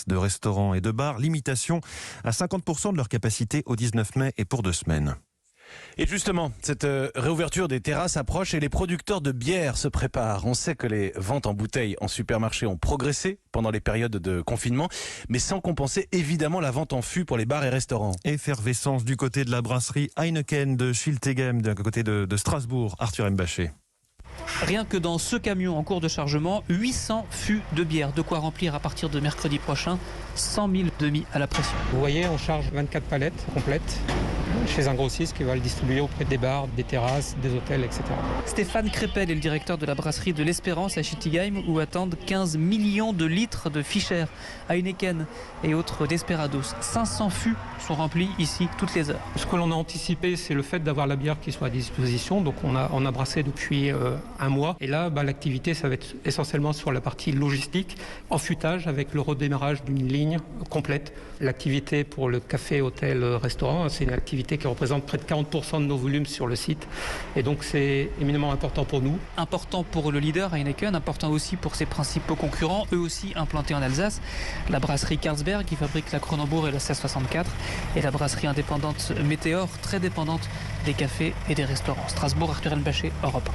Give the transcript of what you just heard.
terrasses, de restaurants et de bars. Limitation à 50% de leur capacité au 19 mai et pour 2 semaines. Et justement, cette réouverture des terrasses approche et les producteurs de bière se préparent. On sait que les ventes en bouteilles en supermarché ont progressé pendant les périodes de confinement, mais sans compenser évidemment la vente en fût pour les bars et restaurants. Effervescence du côté de la brasserie Heineken de Schiltigheim, du côté de Strasbourg. Arthur Mbaché. Rien que dans ce camion en cours de chargement, 800 fûts de bière. De quoi remplir à partir de mercredi prochain 100 000 demi à la pression. Vous voyez, on charge 24 palettes complètes chez un grossiste qui va le distribuer auprès des bars, des terrasses, des hôtels, etc. Stéphane Crépel est le directeur de la brasserie de l'Espérance à Schiltigheim où attendent 15 millions de litres de Fischer, Heineken et autres Desperados. 500 fûts sont remplis ici toutes les heures. Ce que l'on a anticipé, c'est le fait d'avoir la bière qui soit à disposition. Donc on a brassé depuis un mois. Et là, l'activité, ça va être essentiellement sur la partie logistique, affûtage avec le redémarrage d'une ligne complète. L'activité pour le café, hôtel, restaurant, c'est une activité qui représente près de 40% de nos volumes sur le site. Et donc c'est éminemment important pour nous. Important pour le leader Heineken, important aussi pour ses principaux concurrents, eux aussi implantés en Alsace. La brasserie Carlsberg qui fabrique la Kronenbourg et la 1664 et la brasserie indépendante Météor, très dépendante des cafés et des restaurants. Strasbourg, Arthur Elbaché, Europe 1.